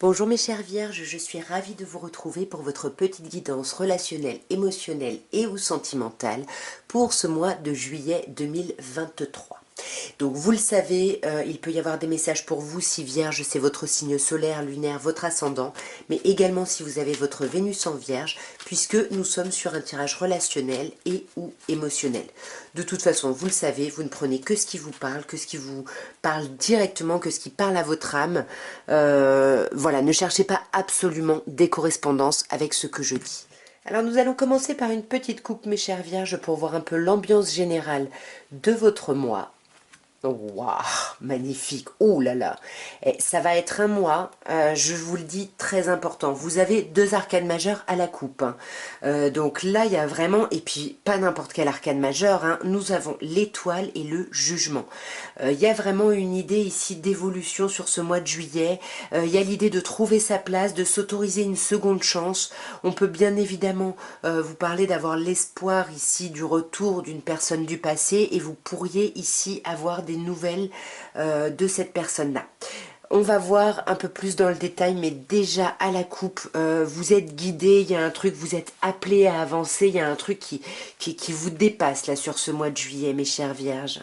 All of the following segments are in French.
Bonjour mes chères vierges, je suis ravie de vous retrouver pour votre petite guidance relationnelle, émotionnelle et ou sentimentale pour ce mois de juillet 2023. Donc vous le savez, il peut y avoir des messages pour vous si Vierge c'est votre signe solaire, lunaire, votre ascendant, mais également si vous avez votre Vénus en Vierge, puisque nous sommes sur un tirage relationnel et ou émotionnel. De toute façon, vous le savez, vous ne prenez que ce qui vous parle, que ce qui vous parle directement, que ce qui parle à votre âme. Voilà, ne cherchez pas absolument des correspondances avec ce que je dis. Alors nous allons commencer par une petite coupe, mes chères Vierges, pour voir un peu l'ambiance générale de votre mois. Waouh, magnifique, oh là là, et ça va être un mois, je vous le dis, très important. Vous avez deux arcanes majeures à la coupe, hein. Donc là il y a vraiment, et puis pas n'importe quel arcane majeur, hein, nous avons l'étoile et le jugement. Il y a vraiment une idée ici d'évolution sur ce mois de juillet, il y a l'idée de trouver sa place, de s'autoriser une seconde chance. On peut bien évidemment vous parler d'avoir l'espoir ici du retour d'une personne du passé, et vous pourriez ici avoir des nouvelles de cette personne-là. On va voir un peu plus dans le détail, mais déjà à la coupe, vous êtes guidé, il y a un truc, vous êtes appelé à avancer, il y a un truc qui vous dépasse là sur ce mois de juillet, mes chères vierges.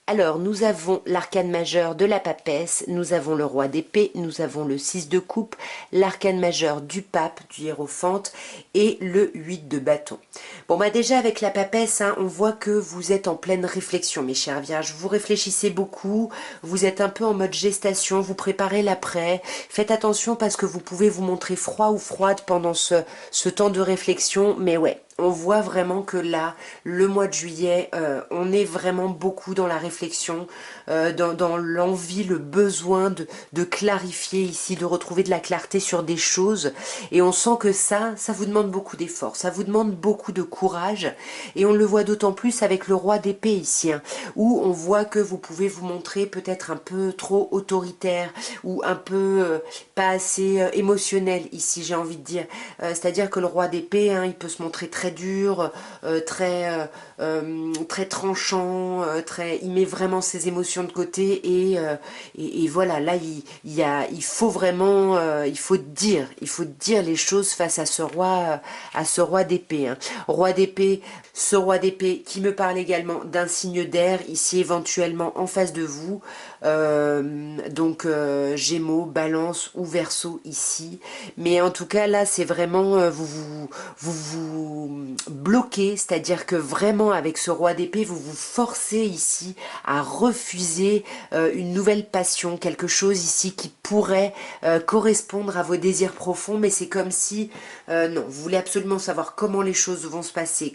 Alors, nous avons l'arcane majeur de la papesse, nous avons le roi d'épée, nous avons le 6 de coupe, l'arcane majeur du pape, du hiérophante, et le 8 de bâton. Bon, bah déjà avec la papesse, hein, on voit que vous êtes en pleine réflexion, mes chères vierges. Vous réfléchissez beaucoup, vous êtes un peu en mode gestation, vous préparez l'après. Faites attention parce que vous pouvez vous montrer froid ou froide pendant ce temps de réflexion, mais ouais. On voit vraiment que là, le mois de juillet, on est vraiment beaucoup dans la réflexion, dans l'envie, le besoin de clarifier ici, de retrouver de la clarté sur des choses. Et on sent que ça vous demande beaucoup d'efforts, ça vous demande beaucoup de courage. Et on le voit d'autant plus avec le roi d'épée ici, hein, où on voit que vous pouvez vous montrer peut-être un peu trop autoritaire ou un peu pas assez émotionnel ici, j'ai envie de dire. C'est-à-dire que le roi d'épée, hein, il peut se montrer très dur, très tranchant, il met vraiment ses émotions de côté et voilà, là il faut vraiment, il faut dire les choses face à ce roi d'épée, hein. Roi d'épée, ce roi d'épée qui me parle également d'un signe d'air ici éventuellement en face de vous, donc Gémeaux, Balance ou Verseau ici, mais en tout cas là c'est vraiment vous bloquez, c'est-à-dire que vraiment avec ce roi d'épée vous vous forcez ici à refuser une nouvelle passion, quelque chose ici qui pourrait correspondre à vos désirs profonds, mais c'est comme si non, vous voulez absolument savoir comment les choses vont se passer,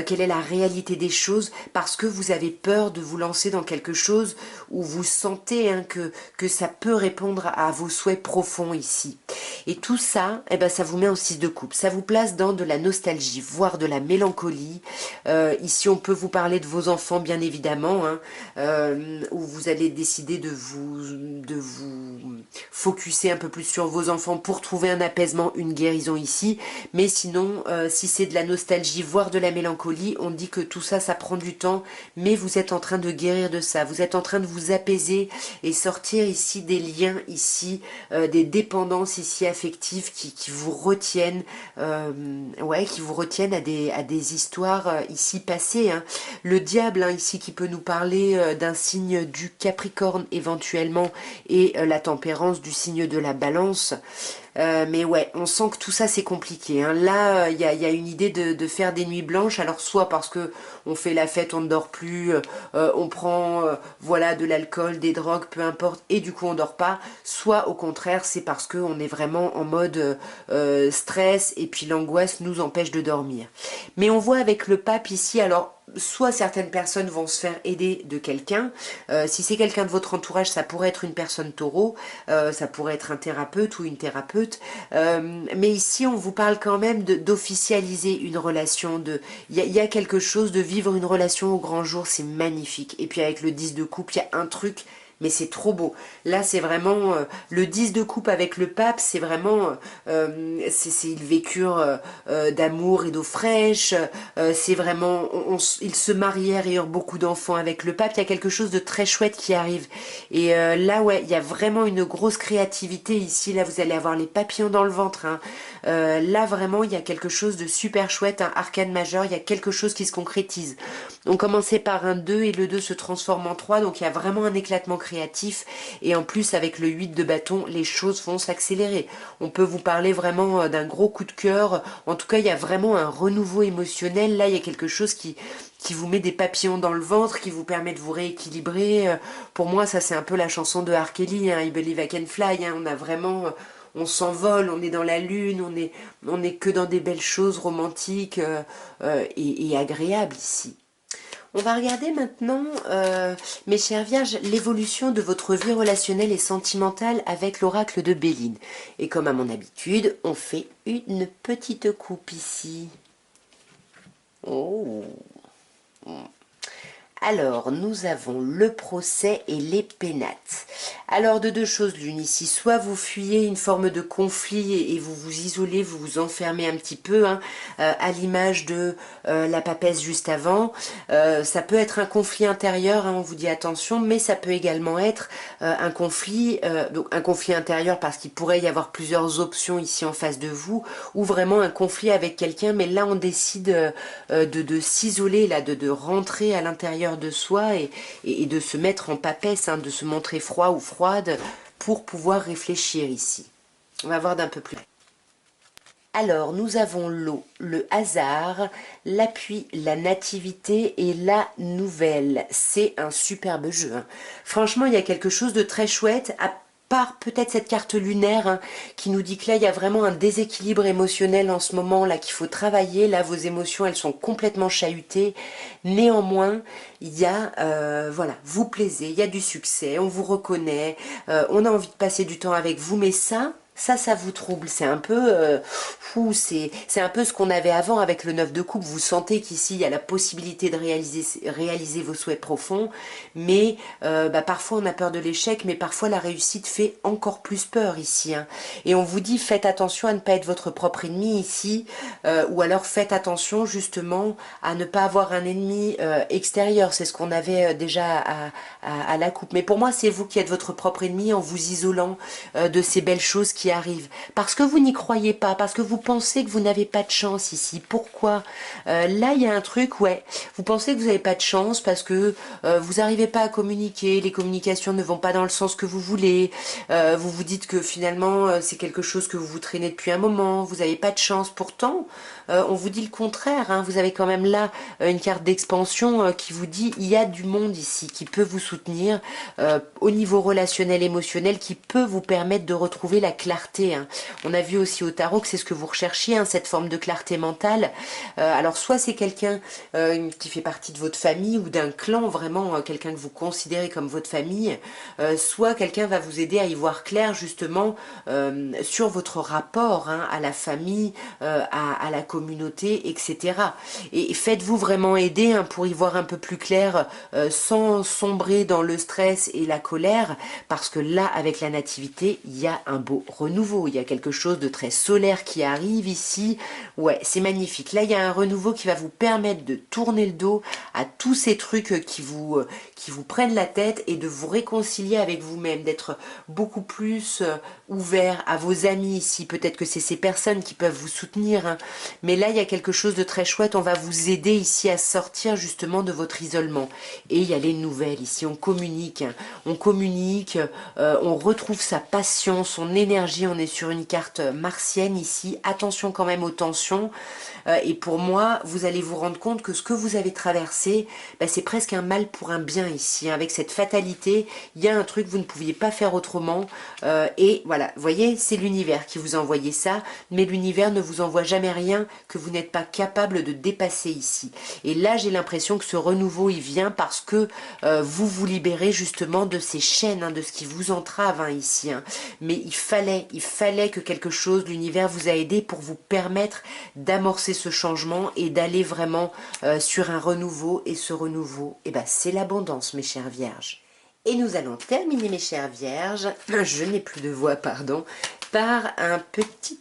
quelle est la réalité des choses, parce que vous avez peur de vous lancer dans quelque chose où vous sentez, hein, que ça peut répondre à vos souhaits profonds ici. Et tout ça, eh ben, ça vous met en 6 de coupe, ça vous place dans de la nostalgie, voire de la mélancolie. Ici, on peut vous parler de vos enfants, bien évidemment, hein, où vous allez décider de vous focuser un peu plus sur vos enfants pour trouver un apaisement, une guérison ici. Mais sinon, si c'est de la nostalgie, voire de la mélancolie, on dit que tout ça, ça prend du temps, mais vous êtes en train de guérir de ça. Vous êtes en train de vous apaiser et sortir ici des liens, ici, des dépendances ici affectives qui vous retiennent, qui vous retiennent à des histoires ici passées, hein. Le diable, hein, ici, qui peut nous parler d'un signe du Capricorne éventuellement, et la tempérance du signe de la Balance. Mais ouais, on sent que tout ça c'est compliqué, hein. Là, il y a une idée de faire des nuits blanches, alors soit parce que on fait la fête, on ne dort plus, on prend voilà, de l'alcool, des drogues, peu importe, et du coup on dort pas, soit au contraire c'est parce que on est vraiment en mode stress, et puis l'angoisse nous empêche de dormir. Mais on voit avec le pape ici, alors soit certaines personnes vont se faire aider de quelqu'un, si c'est quelqu'un de votre entourage, ça pourrait être une personne taureau, ça pourrait être un thérapeute ou une thérapeute, mais ici on vous parle quand même d'officialiser une relation, il y a quelque chose de vivre une relation au grand jour, c'est magnifique. Et puis avec le 10 de coupe, il y a un truc mais c'est trop beau. Là, c'est vraiment le 10 de coupe avec le pape, c'est vraiment, c'est ils vécurent d'amour et d'eau fraîche, c'est vraiment, ils se marièrent et eurent beaucoup d'enfants avec le pape. Il y a quelque chose de très chouette qui arrive. Et là, ouais, il y a vraiment une grosse créativité ici. Là, vous allez avoir les papillons dans le ventre, hein. Là, vraiment, il y a quelque chose de super chouette, un arcane majeur, il y a quelque chose qui se concrétise. On commençait par un 2 et le 2 se transforme en 3, donc il y a vraiment un éclatement créatif. Et en plus, avec le 8 de bâton, les choses vont s'accélérer. On peut vous parler vraiment d'un gros coup de cœur. En tout cas, il y a vraiment un renouveau émotionnel. Là, il y a quelque chose qui vous met des papillons dans le ventre, qui vous permet de vous rééquilibrer. Pour moi, ça c'est un peu la chanson de R. Kelly, hein, I Believe I Can Fly. Hein. On a vraiment... on s'envole, on est dans la lune, on est que dans des belles choses romantiques et agréables ici. On va regarder maintenant, mes chères vierges, l'évolution de votre vie relationnelle et sentimentale avec l'oracle de Béline. Et comme à mon habitude, on fait une petite coupe ici. Oh. Alors, nous avons le procès et les pénates. Alors, de deux choses l'une ici, soit vous fuyez une forme de conflit et vous vous isolez, vous vous enfermez un petit peu, hein, à l'image de la papesse juste avant. Ça peut être un conflit intérieur, hein, on vous dit attention, mais ça peut également être donc un conflit intérieur parce qu'il pourrait y avoir plusieurs options ici en face de vous, ou vraiment un conflit avec quelqu'un, mais là on décide de s'isoler, là, de rentrer à l'intérieur de soi et de se mettre en papesse, hein, de se montrer froid ou froide pour pouvoir réfléchir ici. On va voir d'un peu plus. Alors, nous avons l'eau, le hasard, l'appui, la nativité et la nouvelle. C'est un superbe jeu, hein. Franchement, il y a quelque chose de très chouette, à part peut-être cette carte lunaire, hein, qui nous dit que là, il y a vraiment un déséquilibre émotionnel en ce moment, là, qu'il faut travailler. Là, vos émotions, elles sont complètement chahutées. Néanmoins, il y a, voilà, vous plaisez, il y a du succès, on vous reconnaît, on a envie de passer du temps avec vous, mais ça vous trouble. C'est un peu c'est un peu ce qu'on avait avant avec le 9 de coupe. Vous sentez qu'ici il y a la possibilité de réaliser vos souhaits profonds, mais parfois on a peur de l'échec, mais parfois la réussite fait encore plus peur ici, hein. Et on vous dit faites attention à ne pas être votre propre ennemi ici, ou alors faites attention justement à ne pas avoir un ennemi extérieur. C'est ce qu'on avait déjà à la coupe. Mais pour moi c'est vous qui êtes votre propre ennemi en vous isolant de ces belles choses qui arrivent. Parce que vous n'y croyez pas, parce que vous pensez que vous n'avez pas de chance ici. Pourquoi là, il y a un truc, ouais, vous pensez que vous n'avez pas de chance parce que vous n'arrivez pas à communiquer, les communications ne vont pas dans le sens que vous voulez, vous vous dites que finalement, c'est quelque chose que vous traînez depuis un moment, vous n'avez pas de chance. Pourtant, on vous dit le contraire, hein, vous avez quand même là une carte d'expansion qui vous dit il y a du monde ici qui peut vous soutenir au niveau relationnel, émotionnel, qui peut vous permettre de retrouver la clarté, hein. On a vu aussi au tarot que c'est ce que vous recherchiez, hein, cette forme de clarté mentale. Alors soit c'est quelqu'un qui fait partie de votre famille ou d'un clan, vraiment quelqu'un que vous considérez comme votre famille, soit quelqu'un va vous aider à y voir clair justement sur votre rapport, hein, à la famille, à la communauté, etc. Et faites-vous vraiment aider, hein, pour y voir un peu plus clair sans sombrer dans le stress et la colère, parce que là, avec la nativité, il y a un beau renouveau, il y a quelque chose de très solaire qui arrive ici. Ouais, c'est magnifique. Là, il y a un renouveau qui va vous permettre de tourner le dos à tous ces trucs qui vous prennent la tête et de vous réconcilier avec vous-même, d'être beaucoup plus ouvert à vos amis ici. Peut-être que c'est ces personnes qui peuvent vous soutenir, hein. Mais là, il y a quelque chose de très chouette. On va vous aider ici à sortir justement de votre isolement. Et il y a les nouvelles ici. On communique, hein. On communique, on retrouve sa passion, son énergie. On est sur une carte martienne ici. Attention quand même aux tensions. Et pour moi, vous allez vous rendre compte que ce que vous avez traversé, c'est presque un mal pour un bien ici, hein. Avec cette fatalité, il y a un truc, vous ne pouviez pas faire autrement. Et voilà, vous voyez, c'est l'univers qui vous a envoyé ça, mais l'univers ne vous envoie jamais rien que vous n'êtes pas capable de dépasser ici. Et là, j'ai l'impression que ce renouveau, il vient parce que vous vous libérez justement de ces chaînes, hein, de ce qui vous entrave, hein, ici, hein. Mais il fallait que quelque chose, l'univers vous a aidé pour vous permettre d'amorcer ce changement et d'aller vraiment sur un renouveau. Et ce renouveau, c'est l'abondance, mes chères vierges. Et nous allons terminer, mes chères vierges, je n'ai plus de voix, pardon, par un petit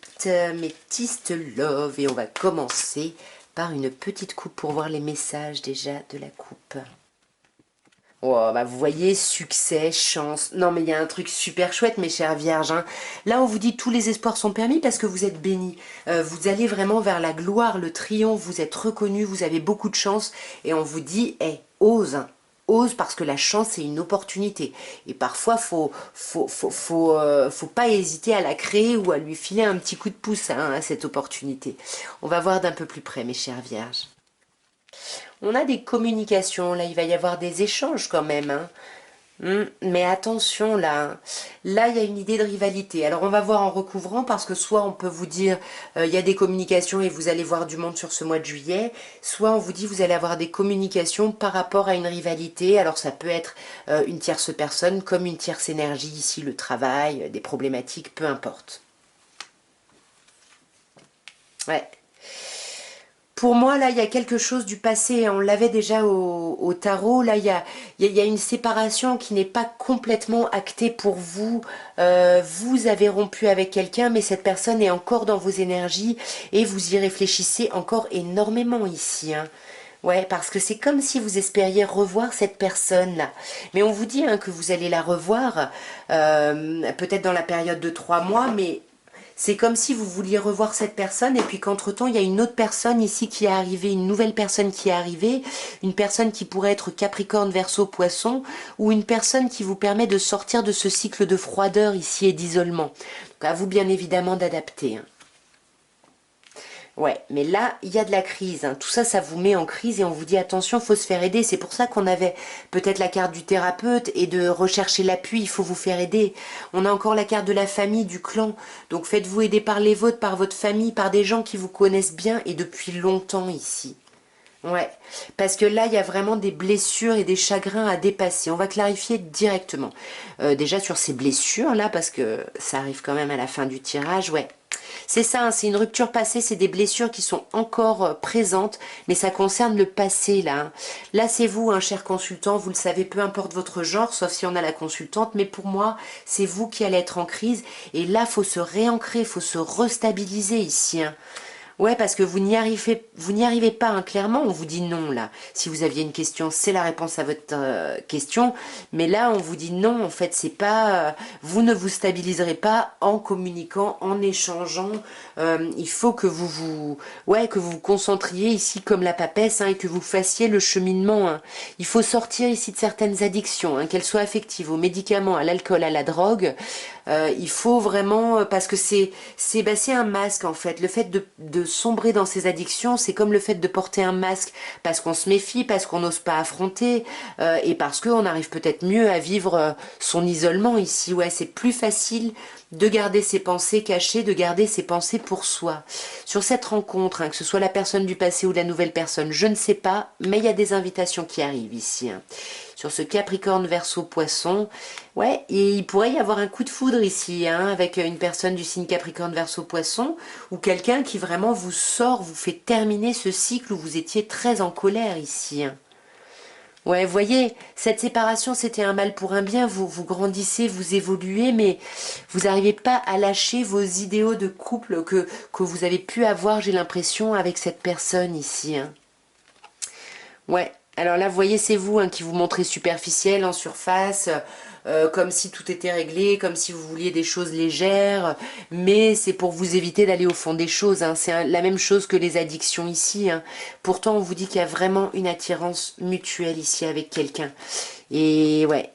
métiste love. Et on va commencer par une petite coupe pour voir les messages déjà de la coupe. Oh, bah vous voyez, succès, chance. Non, mais il y a un truc super chouette, mes chères vierges, hein. Là, on vous dit tous les espoirs sont permis parce que vous êtes bénis. Vous allez vraiment vers la gloire, le triomphe, vous êtes reconnus, vous avez beaucoup de chance. Et on vous dit, hey, ose, hein. Ose parce que la chance, c'est une opportunité. Et parfois, faut pas hésiter à la créer ou à lui filer un petit coup de pouce, hein, à cette opportunité. On va voir d'un peu plus près, mes chères vierges. On a des communications, là, il va y avoir des échanges quand même, hein. Mais attention, là, là, il y a une idée de rivalité. Alors, on va voir en recouvrant, parce que soit on peut vous dire, il y a des communications et vous allez voir du monde sur ce mois de juillet, soit on vous dit, vous allez avoir des communications par rapport à une rivalité. Alors, ça peut être une tierce personne, comme une tierce énergie, ici, le travail, des problématiques, peu importe. Ouais. Pour moi, là, il y a quelque chose du passé. On l'avait déjà au tarot. Là, il y a une séparation qui n'est pas complètement actée pour vous. Vous avez rompu avec quelqu'un, mais cette personne est encore dans vos énergies et vous y réfléchissez encore énormément ici, hein. Ouais, parce que c'est comme si vous espériez revoir cette personne-là. Mais on vous dit, hein, que vous allez la revoir, peut-être dans la période de 3 mois, mais c'est comme si vous vouliez revoir cette personne et puis qu'entre-temps, il y a une autre personne ici qui est arrivée, une nouvelle personne qui est arrivée, une personne qui pourrait être Capricorne, Verseau, Poisson, ou une personne qui vous permet de sortir de ce cycle de froideur ici et d'isolement. Donc à vous bien évidemment d'adapter, hein. Ouais, mais là, il y a de la crise, hein. Tout ça, ça vous met en crise et on vous dit attention, il faut se faire aider. C'est pour ça qu'on avait peut-être la carte du thérapeute et de rechercher l'appui, il faut vous faire aider. On a encore la carte de la famille, du clan. Donc faites-vous aider par les vôtres, par votre famille, par des gens qui vous connaissent bien et depuis longtemps ici. Ouais, parce que là, il y a vraiment des blessures et des chagrins à dépasser. On va clarifier directement. Déjà sur ces blessures-là, parce que ça arrive quand même à la fin du tirage, ouais. C'est ça, hein, c'est une rupture passée, c'est des blessures qui sont encore présentes, mais ça concerne le passé, là, hein. Là, c'est vous, un cher consultant, vous le savez, peu importe votre genre, sauf si on a la consultante, mais pour moi, c'est vous qui allez être en crise, et là, faut se réancrer, faut se restabiliser ici, hein. Ouais, parce que vous n'y arrivez pas, hein, clairement, on vous dit non, là. Si vous aviez une question, c'est la réponse à votre question. Mais là, on vous dit non, en fait, c'est pas... vous ne vous stabiliserez pas en communiquant, en échangeant. Il faut que que vous vous concentriez ici comme la papesse, hein, et que vous fassiez le cheminement, hein. Il faut sortir ici de certaines addictions, hein, qu'elles soient affectives, aux médicaments, à l'alcool, à la drogue. Il faut vraiment... parce que c'est un masque, en fait. Le fait de sombrer dans ces addictions, c'est comme le fait de porter un masque parce qu'on se méfie, parce qu'on n'ose pas affronter et parce qu'on arrive peut-être mieux à vivre son isolement ici. Ouais, c'est plus facile de garder ses pensées cachées, de garder ses pensées pour soi. Sur cette rencontre, hein, que ce soit la personne du passé ou la nouvelle personne, je ne sais pas, mais il y a des invitations qui arrivent ici, hein. Sur ce Capricorne, Verseau, Poisson, ouais, et il pourrait y avoir un coup de foudre ici, hein, avec une personne du signe Capricorne, Verseau, Poisson, ou quelqu'un qui vraiment vous sort, vous fait terminer ce cycle où vous étiez très en colère ici, hein. Ouais, vous voyez, cette séparation, c'était un mal pour un bien. Vous grandissez, vous évoluez, mais vous n'arrivez pas à lâcher vos idéaux de couple que vous avez pu avoir, j'ai l'impression, avec cette personne ici, hein. Ouais, alors là, vous voyez, c'est vous, hein, qui vous montrez superficiel, en surface, comme si tout était réglé, comme si vous vouliez des choses légères, mais c'est pour vous éviter d'aller au fond des choses, hein. C'est la même chose que les addictions ici, hein. Pourtant, on vous dit qu'il y a vraiment une attirance mutuelle ici avec quelqu'un. Et ouais.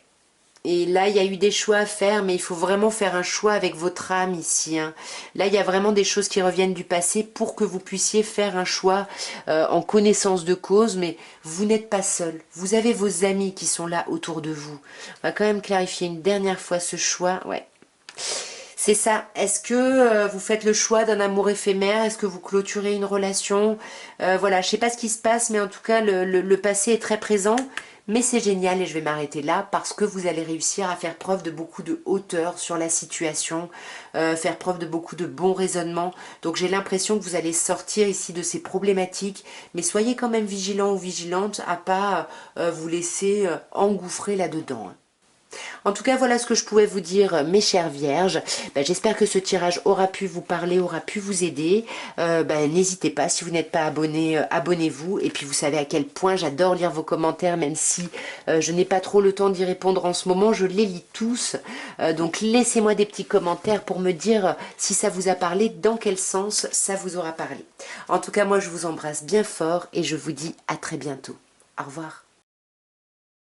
Et là, il y a eu des choix à faire, mais il faut vraiment faire un choix avec votre âme ici, hein. Là, il y a vraiment des choses qui reviennent du passé pour que vous puissiez faire un choix en connaissance de cause, mais vous n'êtes pas seul. Vous avez vos amis qui sont là autour de vous. On va quand même clarifier une dernière fois ce choix. Ouais. C'est ça. Est-ce que vous faites le choix d'un amour éphémère? Est-ce que vous clôturez une relation? Voilà, je sais pas ce qui se passe, mais en tout cas, le passé est très présent. Mais c'est génial et je vais m'arrêter là parce que vous allez réussir à faire preuve de beaucoup de hauteur sur la situation, faire preuve de beaucoup de bon raisonnement. Donc j'ai l'impression que vous allez sortir ici de ces problématiques, mais soyez quand même vigilant ou vigilante à pas vous laisser engouffrer là-dedans, hein. En tout cas, voilà ce que je pouvais vous dire, mes chères vierges. J'espère que ce tirage aura pu vous parler, aura pu vous aider. N'hésitez pas, si vous n'êtes pas abonné, abonnez-vous. Et puis vous savez à quel point j'adore lire vos commentaires, même si je n'ai pas trop le temps d'y répondre en ce moment. Je les lis tous. Donc laissez-moi des petits commentaires pour me dire si ça vous a parlé, dans quel sens ça vous aura parlé. En tout cas, moi je vous embrasse bien fort et je vous dis à très bientôt. Au revoir.